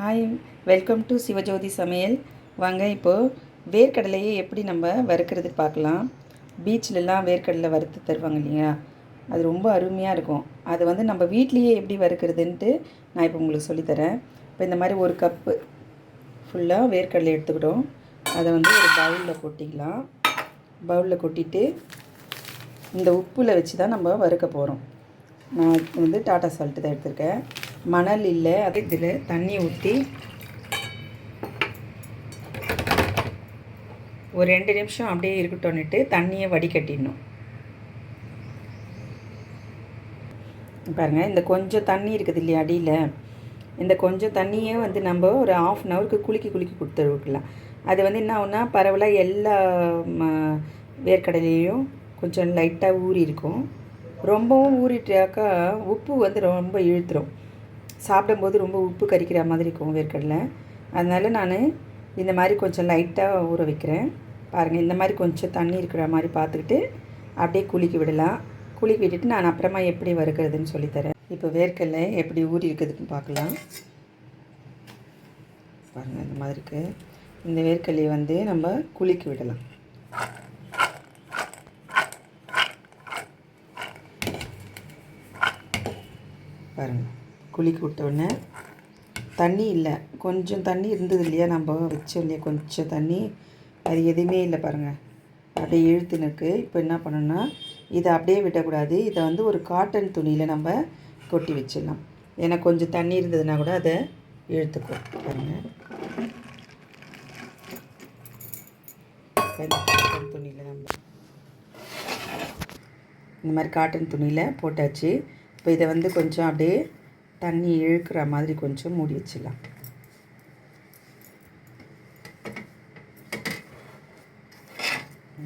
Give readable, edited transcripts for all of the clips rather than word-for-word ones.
Hi, welcome to Sivajothi சமையல். வாங்க இப்போது வேர்க்கடலையை எப்படி நம்ம வறுக்கிறது பார்க்கலாம். பீச்சிலலாம் வேர்க்கடலை வறுத்து தருவாங்க இல்லையா, அது ரொம்ப அருமையாக இருக்கும். அது வந்து நம்ம வீட்லேயே எப்படி வறுக்கிறதுன்ட்டு நான் இப்போ உங்களுக்கு சொல்லித்தரேன். இப்போ இந்த மாதிரி ஒரு கப்பு ஃபுல்லாக வேர்க்கடலை எடுத்துக்கிட்டோம். அதை வந்து ஒரு பவுலில் கொட்டிக்கலாம். பவுலில் கொட்டிட்டு இந்த உப்பில் வச்சு தான் நம்ம வறுக்க போகிறோம். நான் வந்து டாட்டா சால்ட்டு தான் எடுத்திருக்கேன். மணல் இல்லை, அது இதில் தண்ணி ஊற்றி ஒரு 2 நிமிஷம் அப்படியே இருக்கட்டும்னுட்டு தண்ணியை வடிகட்டிடணும். பாருங்கள், இந்த கொஞ்சம் தண்ணி இருக்குது இல்லையா அடியில், இந்த கொஞ்சம் தண்ணியே வந்து நம்ம ஒரு 1/2 அன் ஹவருக்கு குலுக்கி கொடுத்து விடலாம். அது வந்து என்ன ஆகுனா பரவலாக எல்லா வேர்க்கடலையும் கொஞ்சம் லைட்டாக ஊறி இருக்கும். ரொம்பவும் ஊறிட்டாக்கா உப்பு வந்து ரொம்ப இழுத்துரும். சாப்பிடும்போது ரொம்ப உப்பு கரிக்கிற மாதிரி இருக்கும் வேர்க்கடலை. அதனால் நான் இந்த மாதிரி கொஞ்சம் லைட்டாக ஊற வைக்கிறேன். பாருங்கள், இந்த மாதிரி கொஞ்சம் தண்ணி இருக்கிற மாதிரி பார்த்துக்கிட்டு அப்படியே குலுக்கி விடலாம். குலுக்கி விட்டுட்டு நான் அப்புறமா எப்படி வறுக்கிறதுன்னு சொல்லித்தரேன். இப்போ வேர்க்கடலை எப்படி ஊறி இருக்குதுன்னு பார்க்கலாம். பாருங்கள், இந்த மாதிரி இருக்குது. இந்த வேர்க்கடலையை வந்து நம்ம குலுக்கி விடலாம். பாருங்கள், குலுக்கி விட்டோடனே தண்ணி இல்லை, கொஞ்சம் தண்ணி இருந்தது இல்லையா, நம்ம வச்சோம் இல்லையா கொஞ்சம் தண்ணி, அது எதுவுமே இல்லை. பாருங்கள், அப்படியே இழுத்துன்னு இருக்குது. இப்போ என்ன பண்ணணும்னா இதை அப்படியே விடக்கூடாது. இதை வந்து ஒரு காட்டன் துணியில் நம்ம கொட்டி வச்சிடலாம். ஏன்னா கொஞ்சம் தண்ணி இருந்ததுன்னா கூட அதை இழுத்துக்கும். பாருங்கள், காட்டன் துணியில் நம்ம இந்த மாதிரி காட்டன் துணியில் போட்டாச்சு. இப்போ இதை வந்து கொஞ்சம் அப்படியே தண்ணி இழுக்கிற மாதிரி கொஞ்சம் மூடி வச்சிடலாம்.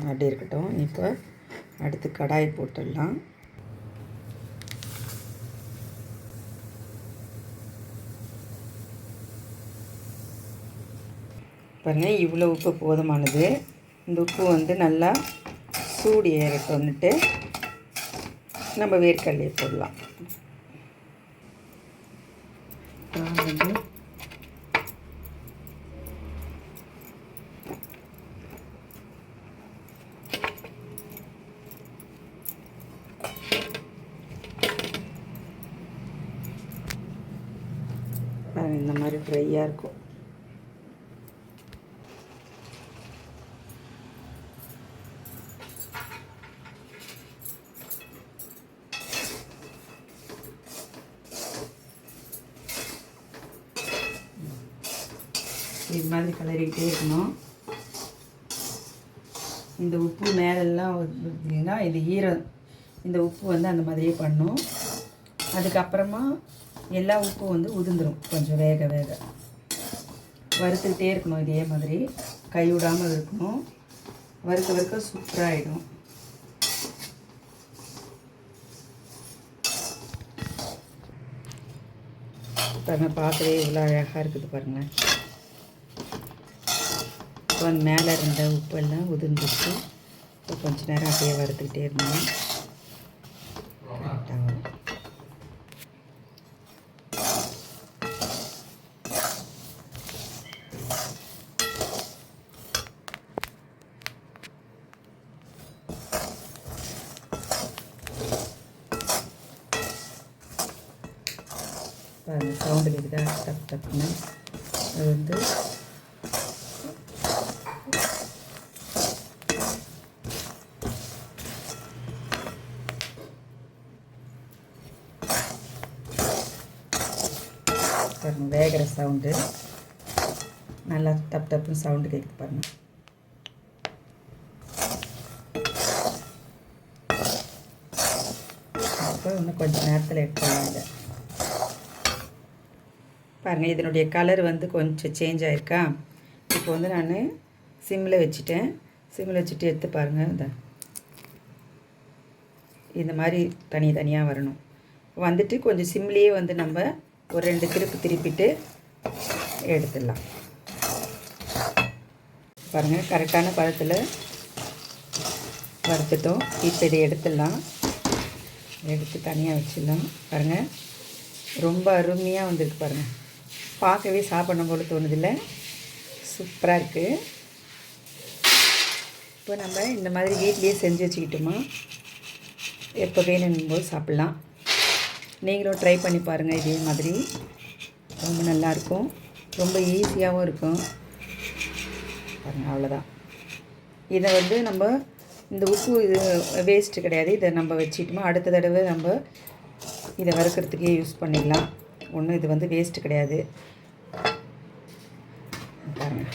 அப்படி இருக்கட்டும். இப்போ அடுத்து கடாய் போட்டுடலாம். பாருங்கள், இவ்வளோ உப்பு போதுமானது. இந்த உப்பு வந்து நல்லா சூடு ஏறட்டும்னுட்டு நம்ம வேர்க்கடலையை போடலாம். இந்த மாதிரி ட்ரையாக இருக்கும். இது மாதிரி கலரிக்கிட்டே இருக்கணும். இந்த உப்பு மேலெல்லாம் பார்த்தீங்கன்னா இது ஈரம், இந்த உப்பு வந்து அந்த மாதிரியே பண்ணும். அதுக்கப்புறமா எல்லா உப்பும் வந்து உதிர்ந்துடும். கொஞ்சம் வேக வறுத்துக்கிட்டே இருக்கணும். இதே மாதிரி கை விடாமல் இருக்கணும். வறுக்க சூப்பராகிடும். பாருங்கள், பார்க்கவே இவ்வளோ அழகாக இருக்குது. பாருங்கள், இப்போ மேலே இருந்த உப்பெல்லாம் உதிர்ந்துச்சு. இப்போ கொஞ்ச நேரம் அப்படியே வறுத்துக்கிட்டே இருந்தோம். கரெக்டாக வரும். பாருங்கள், சவுண்டு கேட்குதா டப்புன்னு. அது வந்து பாருங்கள், வேகிற சவுண்டு நல்லா டப்புன்னு சவுண்டு கேட்குது. பாருங்கள், அப்போ இன்னும் கொஞ்சம் நேரத்தில் எடுக்கலாம். இதை பாருங்கள், இதனுடைய கலர் வந்து கொஞ்சம் சேஞ்ச் ஆகிருக்கா. இப்போ வந்து நான் சிம்மில் வச்சுட்டேன். சிம்மில் வச்சுட்டு எடுத்து பாருங்கள், இந்த மாதிரி தனியாக வரணும். வந்துட்டு கொஞ்சம் சிம்லேயே வந்து நம்ம ஒரு 2 திருப்பிட்டு எடுத்துடலாம். பாருங்கள், கரெக்டான பழத்தில் வறுத்துட்டோம். இப்போ இதை எடுத்துடலாம். எடுத்து தனியாக வச்சிடலாம். பாருங்கள், ரொம்ப அருமையாக வந்திருக்கு. பாருங்கள், பார்க்கவே சாப்பிடணும் போல தோணுதில்ல. சூப்பராக இருக்குது. இப்போ நம்ம இந்த மாதிரி வீட்லேயே செஞ்சு வச்சுக்கிட்டோமா எப்போ வேணுங்கும் போது சாப்பிட்லாம். நீங்களும் ட்ரை பண்ணி பாருங்கள். இதே மாதிரி ரொம்ப நல்லாயிருக்கும், ரொம்ப ஈஸியாகவும் இருக்கும். பாருங்கள், அவ்வளோதான். இதை வந்து நம்ம இந்த உப்பு இது வேஸ்ட்டு கிடையாது. இதை நம்ம வச்சுக்கிட்டோமா அடுத்த தடவை நம்ம இதை வறுக்கிறதுக்கே யூஸ் பண்ணிடலாம். ஒன்றும் இது வந்து வேஸ்ட்டு கிடையாது. பாருங்கள்,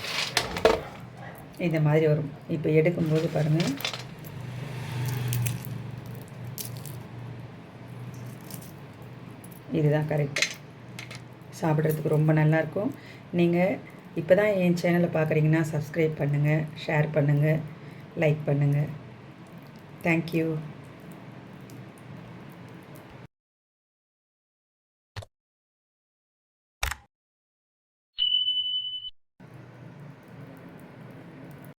இந்த மாதிரி வரும். இப்போ எடுக்கும்போது பாருங்கள், இதுதான் கரெக்ட். சாப்பிட்றதுக்கு ரொம்ப நல்லாயிருக்கும். நீங்கள் இப்போ தான் என் சேனலை பார்க்குறீங்கன்னா சப்ஸ்கிரைப் பண்ணுங்கள், ஷேர் பண்ணுங்கள், லைக் பண்ணுங்கள். தேங்க்யூ.